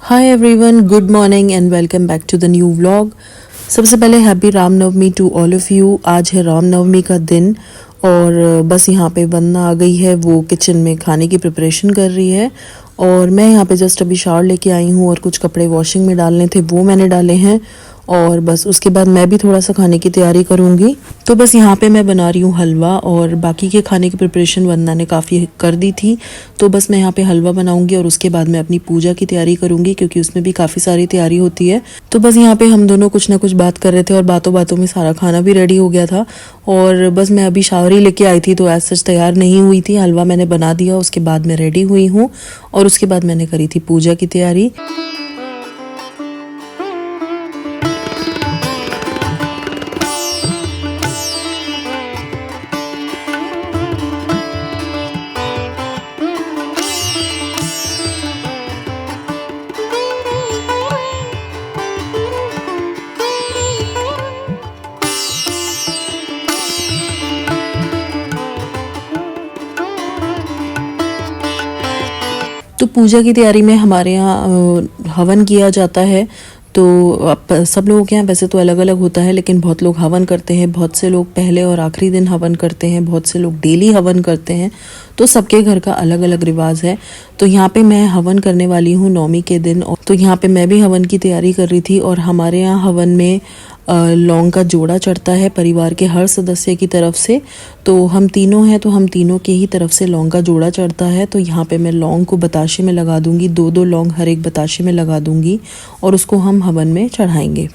Hi everyone, good morning and welcome back to the new vlog. सबसे पहले happy Ramnavami to all of you. आज है रामनवमी का दिन और बस यहाँ पे वंदना आ गई है, वो किचन में खाने की प्रिपरेशन कर रही है और मैं यहाँ पे जस्ट अभी शावर लेके आई हूँ और कुछ कपड़े वॉशिंग में डालने थे वो मैंने डाले हैं और बस उसके बाद मैं भी थोड़ा सा खाने की तैयारी करूँगी। तो बस यहाँ पे मैं बना रही हूँ हलवा और बाकी के खाने की प्रिपरेशन वंदना ने काफ़ी कर दी थी। तो बस मैं यहाँ पे हलवा बनाऊँगी और उसके बाद मैं अपनी पूजा की तैयारी करूँगी क्योंकि उसमें भी काफ़ी सारी तैयारी होती है। तो बस यहाँ पे हम दोनों कुछ ना कुछ बात कर रहे थे और बातों बातों में सारा खाना भी रेडी हो गया था और बस मैं अभी शावर ही लेके आई थी तो एज सच तैयार नहीं हुई थी। हलवा मैंने बना दिया, उसके बाद मैं रेडी हुई हूँ और उसके बाद मैंने करी थी पूजा की तैयारी। तो पूजा की तैयारी में हमारे यहाँ हवन किया जाता है। तो अब सब लोगों के यहाँ वैसे तो अलग अलग होता है लेकिन बहुत लोग हवन करते हैं, बहुत से लोग पहले और आखिरी दिन हवन करते हैं, बहुत से लोग डेली हवन करते हैं। तो सबके घर का अलग अलग रिवाज है। तो यहाँ पे मैं हवन करने वाली हूँ नवमी के दिन और तो यहाँ पे मैं भी हवन की तैयारी कर रही थी और हमारे यहाँ हवन में लौंग का जोड़ा चढ़ता है परिवार के हर सदस्य की तरफ से। तो हम तीनों हैं तो हम तीनों के ही तरफ से लौंग का जोड़ा चढ़ता है। तो यहाँ पे मैं लौंग को बताशे में लगा दूंगी, दो दो लौंग हर एक बताशे में लगा दूंगी और उसको हम हवन में चढ़ाएंगे।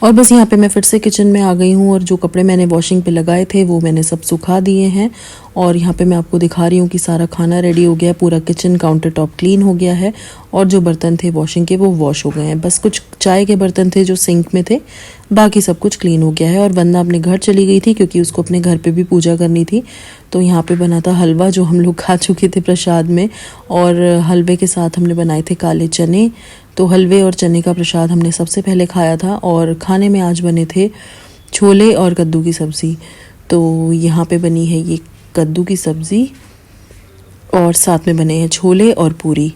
और बस यहाँ पे मैं फिर से किचन में आ गई हूँ और जो कपड़े मैंने वॉशिंग पे लगाए थे वो मैंने सब सुखा दिए हैं और यहाँ पे मैं आपको दिखा रही हूँ कि सारा खाना रेडी हो गया है, पूरा किचन काउंटर टॉप क्लीन हो गया है और जो बर्तन थे वॉशिंग के वो वॉश हो गए हैं। बस कुछ चाय के बर्तन थे जो सिंक में थे, बाकी सब कुछ क्लीन हो गया है। और वंदना अपने घर चली गई थी क्योंकि उसको अपने घर पे भी पूजा करनी थी। तो यहाँ पे बना था हलवा जो हम लोग खा चुके थे प्रसाद में और हलवे के साथ हमने बनाए थे काले चने। तो हलवे और चने का प्रसाद हमने सबसे पहले खाया था और खाने में आज बने थे छोले और कद्दू की सब्ज़ी। तो यहाँ पे बनी है ये कद्दू की सब्ज़ी और साथ में बने हैं छोले और पूरी।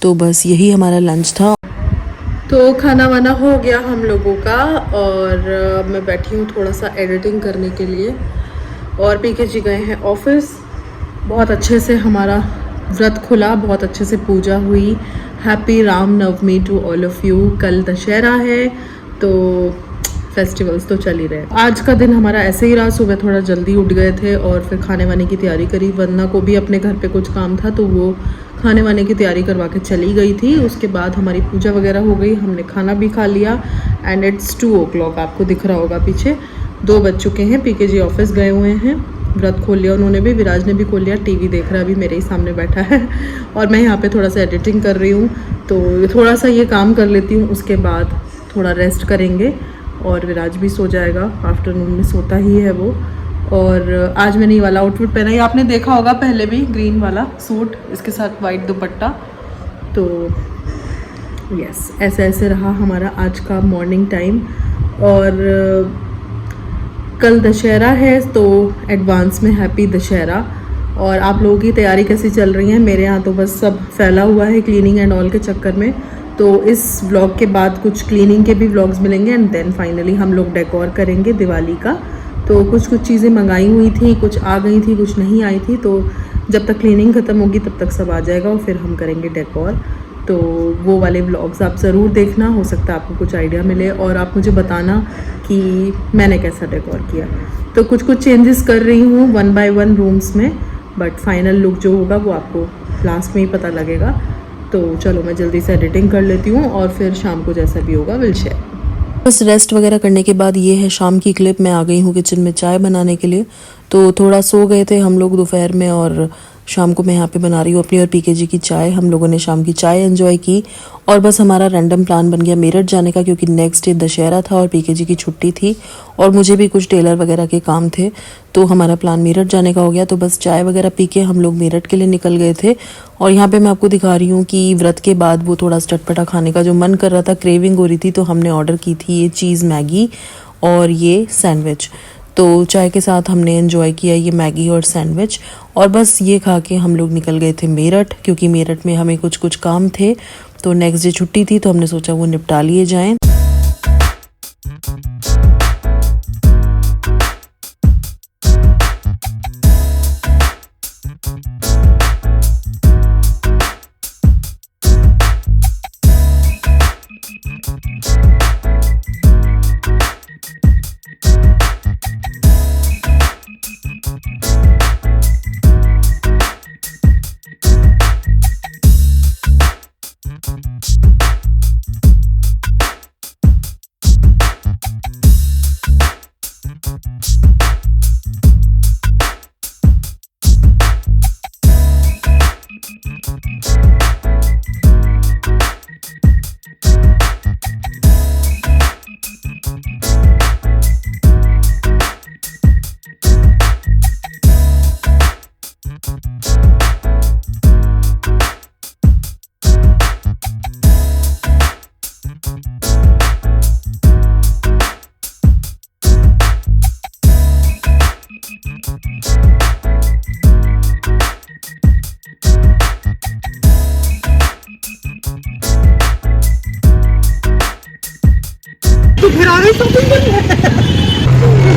तो बस यही हमारा लंच था। तो खाना वाना हो गया हम लोगों का और मैं बैठी हूँ थोड़ा सा एडिटिंग करने के लिए और पीके जी गए हैं ऑफिस। बहुत अच्छे से हमारा व्रत खुला, बहुत अच्छे से पूजा हुई। Happy Ram Navami to all of you. कल दशहरा है तो फेस्टिवल्स तो चल ही रहे। आज का दिन हमारा ऐसे ही रहा, सुबह थोड़ा जल्दी उठ गए थे और फिर खाने वाने की तैयारी करी। वंदना को भी अपने घर पे कुछ काम था तो वो खाने वाने की तैयारी करवा के चली गई थी। उसके बाद हमारी पूजा वगैरह हो गई, हमने खाना भी खा लिया एंड इट्स 2 o'clock। आपको दिख रहा होगा पीछे 2 बज चुके हैं। पीके जी ऑफिस गए हुए हैं, व्रत खोल लिया उन्होंने भी, विराज ने भी खोल लिया, टीवी देख रहा है, अभी मेरे ही सामने बैठा है और मैं यहाँ पे थोड़ा सा एडिटिंग कर रही हूँ। तो थोड़ा सा ये काम कर लेती हूँ, उसके बाद थोड़ा रेस्ट करेंगे और विराज भी सो जाएगा, आफ्टरनून में सोता ही है वो। और आज मैंने ये वाला आउटफिट पहना है, आपने देखा होगा पहले भी, ग्रीन वाला सूट, इसके साथ वाइट दुपट्टा। तो यस, ऐसे ऐसे रहा हमारा आज का मॉर्निंग टाइम। और कल दशहरा है तो एडवांस में हैप्पी दशहरा। और आप लोगों की तैयारी कैसी चल रही है? मेरे यहाँ तो बस सब फैला हुआ है क्लीनिंग एंड ऑल के चक्कर में। तो इस व्लॉग के बाद कुछ क्लीनिंग के भी व्लॉग्स मिलेंगे एंड देन फाइनली हम लोग डेकोर करेंगे दिवाली का। तो कुछ चीज़ें मंगाई हुई थी, कुछ आ गई थी, कुछ नहीं आई थी। तो जब तक क्लीनिंग ख़त्म होगी तब तक सब आ जाएगा और फिर हम करेंगे डेकोर। तो वो वाले व्लॉग्स आप ज़रूर देखना, हो सकता है आपको कुछ आइडिया मिले और आप मुझे बताना कि मैंने कैसा डेकोर किया। तो कुछ कुछ चेंजेस कर रही हूँ 1 बाय 1 रूम्स में, बट फाइनल लुक जो होगा वो आपको लास्ट में ही पता लगेगा। तो चलो मैं जल्दी से एडिटिंग कर लेती हूँ और फिर शाम को जैसा भी होगा विल शेयर। बस रेस्ट वगैरह करने के बाद ये है शाम की क्लिप। मैं आ गई हूँ किचन में चाय बनाने के लिए। तो थोड़ा सो गए थे हम लोग दोपहर में और शाम को मैं यहाँ पे बना रही हूँ अपनी और पीके जी की चाय। हम लोगों ने शाम की चाय एंजॉय की और बस हमारा रैंडम प्लान बन गया मेरठ जाने का, क्योंकि नेक्स्ट डे दशहरा था और पीके जी की छुट्टी थी और मुझे भी कुछ टेलर वगैरह के काम थे। तो हमारा प्लान मेरठ जाने का हो गया। तो बस चाय वगैरह पी के हम लोग मेरठ के लिए निकल गए थे। और यहाँ पे मैं आपको दिखा रही हूँ कि व्रत के बाद वो थोड़ा चटपटा खाने का जो मन कर रहा था, क्रेविंग हो रही थी, तो हमने ऑर्डर की थी ये चीज़ मैगी और ये सैंडविच। तो चाय के साथ हमने एंजॉय किया ये मैगी और सैंडविच और बस ये खा के हम लोग निकल गए थे मेरठ, क्योंकि मेरठ में हमें कुछ कुछ काम थे। तो नेक्स्ट डे छुट्टी थी तो हमने सोचा वो निपटा लिए जाएं।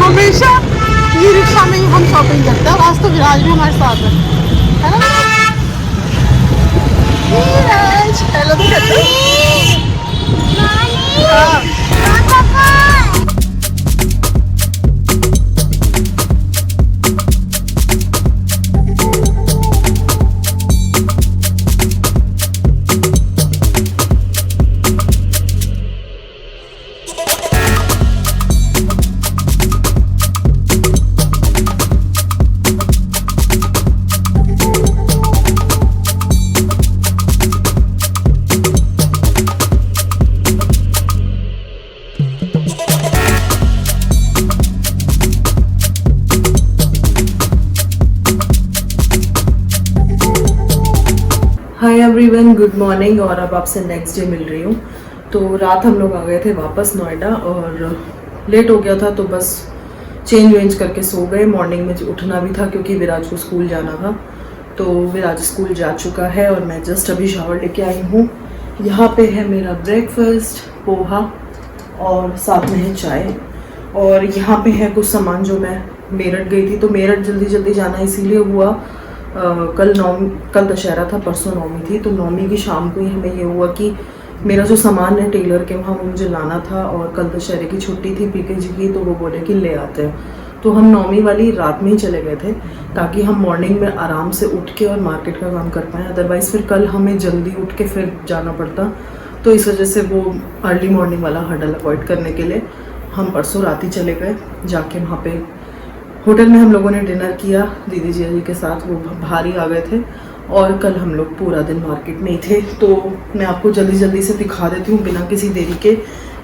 हमेशा ये रिक्शा में ही हम शॉपिंग करते हैं और आज तो विराज भी हमारे साथ है ना। विराज हेलो तो कहते हाय एवरीवन, गुड मॉर्निंग। और अब आपसे नेक्स्ट डे मिल रही हूँ। तो रात हम लोग आ गए थे वापस नोएडा और लेट हो गया था तो बस चेंज वेंज करके सो गए। मॉर्निंग में उठना भी था क्योंकि विराज को स्कूल जाना था। तो विराज स्कूल जा चुका है और मैं जस्ट अभी शावर लेके आई हूँ। यहाँ पे है मेरा ब्रेकफास्ट, पोहा और साथ में है चाय। और यहाँ पे है कुछ सामान जो मैं मेरठ गई थी। तो मेरठ जल्दी जल्दी जाना इसीलिए हुआ, कल दशहरा था, परसों नौमी थी। तो नौमी की शाम को ही हमें ये हुआ कि मेरा जो सामान है टेलर के वहाँ मुझे लाना था और कल दशहरे की छुट्टी थी पीके जी की, तो वो बोले कि ले आते हैं। तो हम नौमी वाली रात में ही चले गए थे ताकि हम मॉर्निंग में आराम से उठ के और मार्केट का काम कर पाएँ। अदरवाइज़ फिर कल हमें जल्दी उठ के फिर जाना पड़ता। तो इस वजह से वो अर्ली मॉर्निंग वाला हडल अवॉइड करने के लिए हम परसों रात ही चले गए। जाके वहाँ पे होटल में हम लोगों ने डिनर किया दीदी जी के साथ, वो बाहर ही आ गए थे। और कल हम लोग पूरा दिन मार्केट में ही थे। तो मैं आपको जल्दी जल्दी से दिखा देती हूँ बिना किसी देरी के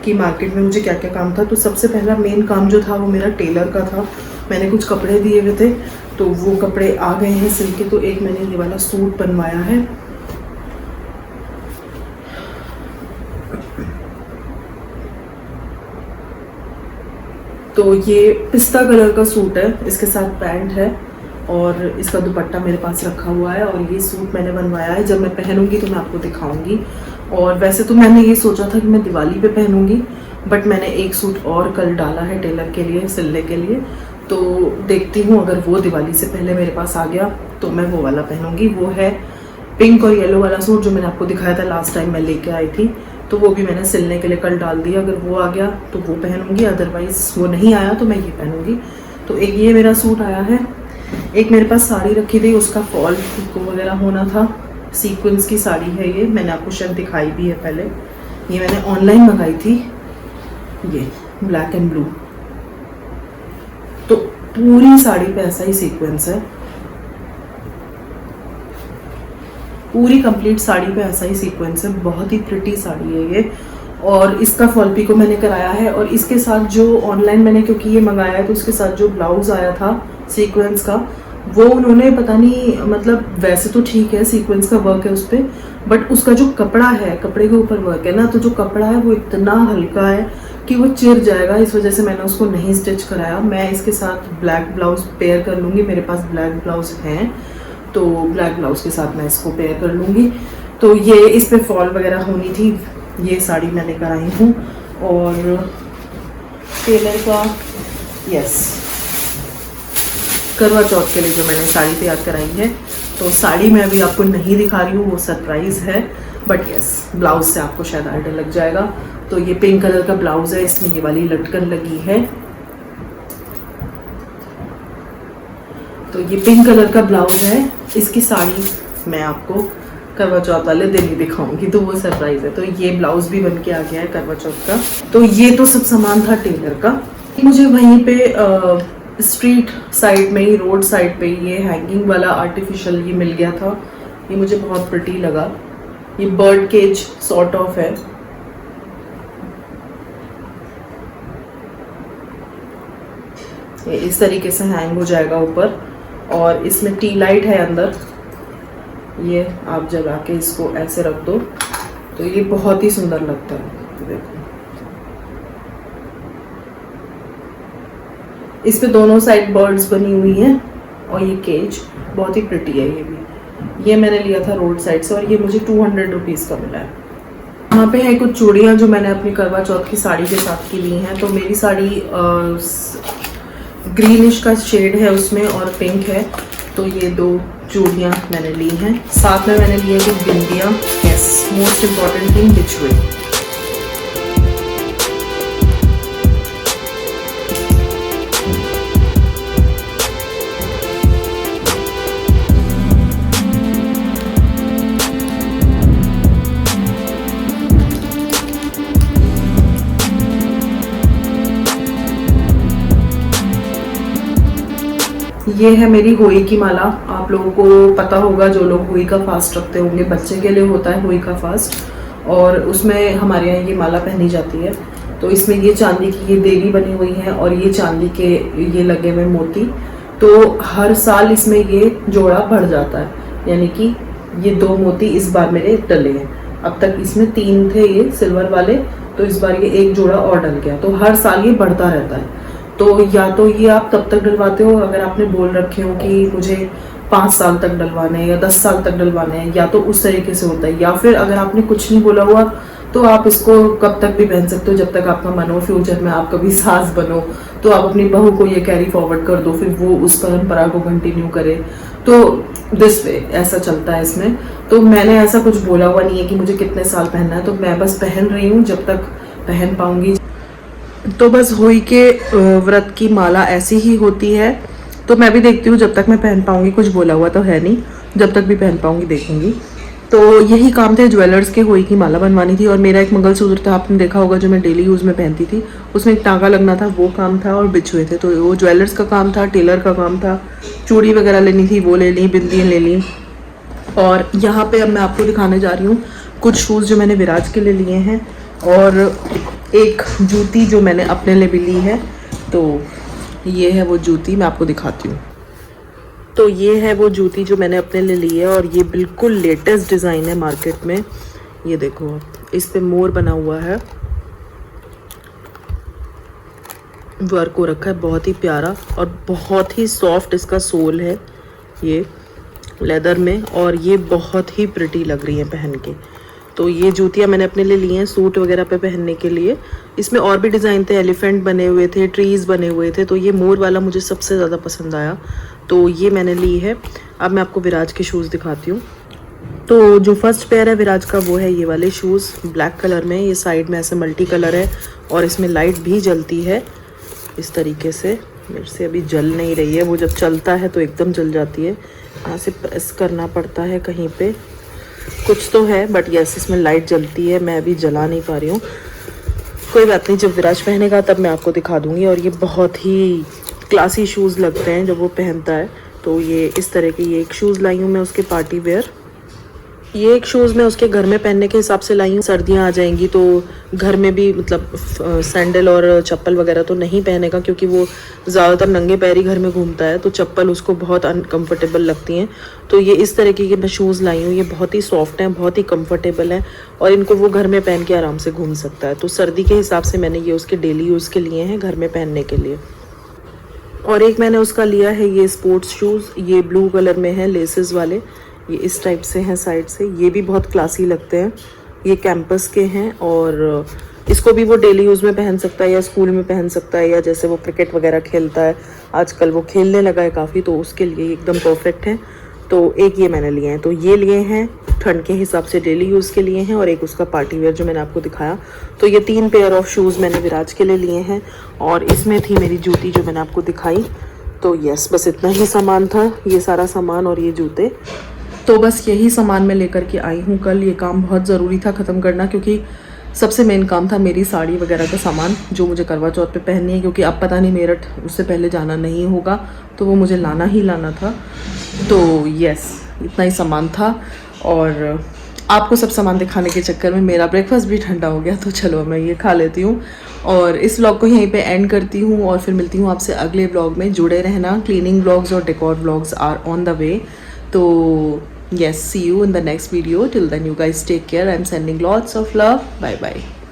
कि मार्केट में मुझे क्या क्या काम था। तो सबसे पहला मेन काम जो था वो मेरा टेलर का था। मैंने कुछ कपड़े दिए हुए थे तो वो कपड़े आ गए हैं सिल के। तो एक मैंने ये वाला सूट बनवाया है, तो ये पिस्ता कलर का सूट है, इसके साथ पैंट है और इसका दुपट्टा मेरे पास रखा हुआ है। और ये सूट मैंने बनवाया है, जब मैं पहनूंगी तो मैं आपको दिखाऊंगी। और वैसे तो मैंने ये सोचा था कि मैं दिवाली पे पहनूंगी, बट मैंने एक सूट और कल डाला है टेलर के लिए सिलने के लिए। तो देखती हूँ अगर वो दिवाली से पहले मेरे पास आ गया तो मैं वो वाला पहनूंगी। वो है पिंक और येलो वाला सूट जो मैंने आपको दिखाया था लास्ट टाइम मैं लेके आई थी, तो वो भी मैंने सिलने के लिए कल डाल दिया। अगर वो आ गया तो वो पहनूंगी, अदरवाइज़ वो नहीं आया तो मैं ये पहनूंगी। तो एक ये मेरा सूट आया है। एक मेरे पास साड़ी रखी थी, उसका फॉल पिको वगैरह होना था। सीक्वेंस की साड़ी है ये, मैंने आपको शायद दिखाई भी है पहले। ये मैंने ऑनलाइन मंगाई थी, ये ब्लैक एंड ब्लू। तो पूरी साड़ी पे ऐसा ही सीक्वेंस है, पूरी कंप्लीट साड़ी पे ऐसा ही सीक्वेंस है। बहुत ही प्रिटी साड़ी है ये। और इसका फॉल पिको मैंने कराया है। और इसके साथ जो ऑनलाइन मैंने क्योंकि ये मंगाया है, तो उसके साथ जो ब्लाउज आया था सीक्वेंस का, वो उन्होंने पता नहीं, मतलब वैसे तो ठीक है सीक्वेंस का वर्क है उस पर, बट उसका जो कपड़ा है, कपड़े के ऊपर वर्क है ना, तो जो कपड़ा है वो इतना हल्का है कि वो चिर जाएगा। इस वजह से मैंने उसको नहीं स्टिच कराया। मैं इसके साथ ब्लैक ब्लाउज पेयर कर लूँगी, मेरे पास ब्लैक ब्लाउज हैं, तो ब्लैक ब्लाउज के साथ मैं इसको पेयर कर लूँगी। तो ये इस पर फॉल वगैरह होनी थी, ये साड़ी मैंने कराई हूँ। और टेलर का यस, करवा चौथ के लिए जो मैंने साड़ी तैयार कराई है, तो साड़ी मैं अभी आपको नहीं दिखा रही हूँ, वो सरप्राइज़ है। बट यस, ब्लाउज से आपको शायद आइडिया लग जाएगा। तो ये पिंक कलर का ब्लाउज है, इसमें ये वाली लटकन लगी है। तो ये पिंक कलर का ब्लाउज है। इसकी साड़ी मैं आपको करवा चौथ वाले दिन ही दिखाऊंगी, तो वो सरप्राइज है। तो ये ब्लाउज भी बन के आ गया है करवा चौथ का। तो ये तो सब सामान था टेलर का। मुझे वहीं पे स्ट्रीट साइड में ही, रोड साइड पे ये हैंगिंग वाला आर्टिफिशियल ये मिल गया था। ये मुझे बहुत प्रिटी लगा। ये बर्ड केज सॉर्ट ऑफ है। ये इस तरीके से हैंग हो जाएगा ऊपर, और इसमें टी लाइट है अंदर। ये आप जगा के इसको ऐसे रख दो तो ये बहुत ही सुंदर लगता है। देखो, इस पे दोनों साइड बर्ड्स बनी हुई हैं, और ये केज बहुत ही प्रिटी है। ये भी, ये मैंने लिया था रोड साइड से, और ये मुझे 200 रुपीज़ का मिला है। यहाँ पे है कुछ चूड़ियाँ जो मैंने अपनी करवा चौथ की साड़ी के साथ की ली हैं। तो मेरी साड़ी ग्रीनिश का शेड है उसमें, और पिंक है। तो ये 2 चूड़ियाँ मैंने ली हैं। साथ में मैंने लिए कुछ बिंदियाँ। यस, मोस्ट इम्पॉर्टेंट थिंग, बिछुए। ये है मेरी होई की माला। आप लोगों को पता होगा, जो लोग होई का फास्ट रखते होंगे, बच्चे के लिए होता है होई का फास्ट, और उसमें हमारे यहाँ ये माला पहनी जाती है। तो इसमें ये चांदी की ये देवी बनी हुई है, और ये चांदी के ये लगे हुए मोती। तो हर साल इसमें ये जोड़ा बढ़ जाता है, यानी कि ये 2 मोती इस बार मेरे डले हैं। अब तक इसमें 3 थे ये सिल्वर वाले, तो इस बार ये 1 जोड़ा और डल गया। तो हर साल ये बढ़ता रहता है। तो या तो ये आप तब तक डलवाते हो अगर आपने बोल रखे हो कि मुझे 5 साल तक डलवाने हैं या 10 साल तक डलवाने हैं, या तो उस तरीके से होता है। या फिर अगर आपने कुछ नहीं बोला हुआ तो आप इसको कब तक भी पहन सकते हो, जब तक आपका मन हो। फ्यूचर में आप कभी सास बनो तो आप अपनी बहू को ये कैरी फॉरवर्ड कर दो, फिर वो उस परंपरा को कंटिन्यू करे। तो दिस वे ऐसा चलता है इसमें। तो मैंने ऐसा कुछ बोला हुआ नहीं है कि मुझे कितने साल पहनना है, तो मैं बस पहन रही हूँ जब तक पहन पाऊंगी। तो बस होई के व्रत की माला ऐसी ही होती है। तो मैं भी देखती हूँ जब तक मैं पहन पाऊंगी, कुछ बोला हुआ तो है नहीं, जब तक भी पहन पाऊंगी देखूंगी। तो यही काम थे, ज्वेलर्स के होई की माला बनवानी थी। और मेरा एक मंगलसूत्र था, आपने देखा होगा, जो मैं डेली यूज़ में पहनती थी, उसमें एक टाँका लगना था, वो काम था। और बिछुए थे, तो वो ज्वेलर्स का काम था, टेलर का काम था। चूड़ी वगैरह लेनी थी, वो ले ली, बिंदियाँ ले ली। और यहाँ पे अब मैं आपको दिखाने जा रही हूँ कुछ शूज़ जो मैंने विराज के लिए लिए हैं, और एक जूती जो मैंने अपने लिए भी ली है। तो ये है वो जूती, मैं आपको दिखाती हूँ। तो ये है वो जूती जो मैंने अपने लिए ली है, और ये बिल्कुल लेटेस्ट डिज़ाइन है मार्केट में। ये देखो, इस पे मोर बना हुआ है, वर्क हो रखा है, बहुत ही प्यारा, और बहुत ही सॉफ्ट इसका सोल है ये लेदर में, और ये बहुत ही प्रिटी लग रही है पहन के। तो ये जूतियाँ मैंने अपने लिए ली हैं सूट वगैरह पे पहनने के लिए। इसमें और भी डिज़ाइन थे, एलिफेंट बने हुए थे, ट्रीज़ बने हुए थे, तो ये मोर वाला मुझे सबसे ज़्यादा पसंद आया, तो ये मैंने ली है। अब मैं आपको विराज के शूज़ दिखाती हूँ। तो जो फर्स्ट पेयर है विराज का वो है ये वाले शूज़ ब्लैक कलर में, ये साइड में ऐसे मल्टी कलर है और इसमें लाइट भी जलती है इस तरीके से। मेरे से अभी जल नहीं रही है, वो जब चलता है तो एकदम जल जाती है। यहाँ से प्रेस करना पड़ता है कहीं पे, कुछ तो है बट यस इसमें लाइट जलती है, मैं अभी जला नहीं पा रही हूँ। कोई बात नहीं, जब विराज पहनेगा तब मैं आपको दिखा दूँगी। और ये बहुत ही क्लासी शूज़ लगते हैं जब वो पहनता है। तो ये इस तरह के ये एक शूज़ लाई हूँ मैं उसके पार्टी वेयर। ये एक शूज़ मैं उसके घर में पहनने के हिसाब से लाई हूँ। सर्दियाँ आ जाएंगी तो घर में भी मतलब सैंडल और चप्पल वगैरह तो नहीं पहनेगा, क्योंकि वो ज़्यादातर नंगे पैर ही घर में घूमता है, तो चप्पल उसको बहुत अनकम्फर्टेबल लगती हैं। तो ये इस तरीके के मैं शूज़ लाई हूँ, ये बहुत ही सॉफ्ट हैं, बहुत ही कम्फर्टेबल हैं और इनको वो घर में पहन के आराम से घूम सकता है। तो सर्दी के हिसाब से मैंने ये उसके डेली यूज़ के लिए हैं, घर में पहनने के लिए। और एक मैंने उसका लिया है ये स्पोर्ट्स शूज़, ये ब्लू कलर में है लेसेस वाले, ये इस टाइप से हैं साइड से, ये भी बहुत क्लासी लगते हैं। ये कैंपस के हैं और इसको भी वो डेली यूज़ में पहन सकता है या स्कूल में पहन सकता है, या जैसे वो क्रिकेट वगैरह खेलता है आजकल, वो खेलने लगा है काफ़ी, तो उसके लिए एकदम परफेक्ट है। तो एक ये मैंने लिए हैं, तो ये लिए हैं ठंड के हिसाब से डेली यूज़ के लिए हैं, और एक उसका पार्टी वेयर जो मैंने आपको दिखाया। तो ये 3 पेयर ऑफ शूज़ मैंने विराज के लिए लिए हैं और इसमें थी मेरी जूती जो मैंने आपको दिखाई। तो यस बस इतना ही सामान था, ये सारा सामान और ये जूते। तो बस यही सामान मैं लेकर के आई हूँ कल। ये काम बहुत ज़रूरी था ख़त्म करना, क्योंकि सबसे मेन काम था मेरी साड़ी वगैरह का सामान जो मुझे करवा चौथ पे पहननी है, क्योंकि अब पता नहीं मेरठ उससे पहले जाना नहीं होगा, तो वो मुझे लाना ही लाना था। तो यस इतना ही सामान था और आपको सब सामान दिखाने के चक्कर में मेरा ब्रेकफास्ट भी ठंडा हो गया, तो चलो मैं ये खा लेती हूँ और इस व्लॉग को यहीं पे एंड करती हूँ और फिर मिलती हूँ आपसे अगले व्लॉग में। जुड़े रहना, क्लीनिंग व्लॉग्स और decor vlogs are on the way. तो yes, see you in the next video. Till then you guys take care. I'm sending lots of love. Bye bye.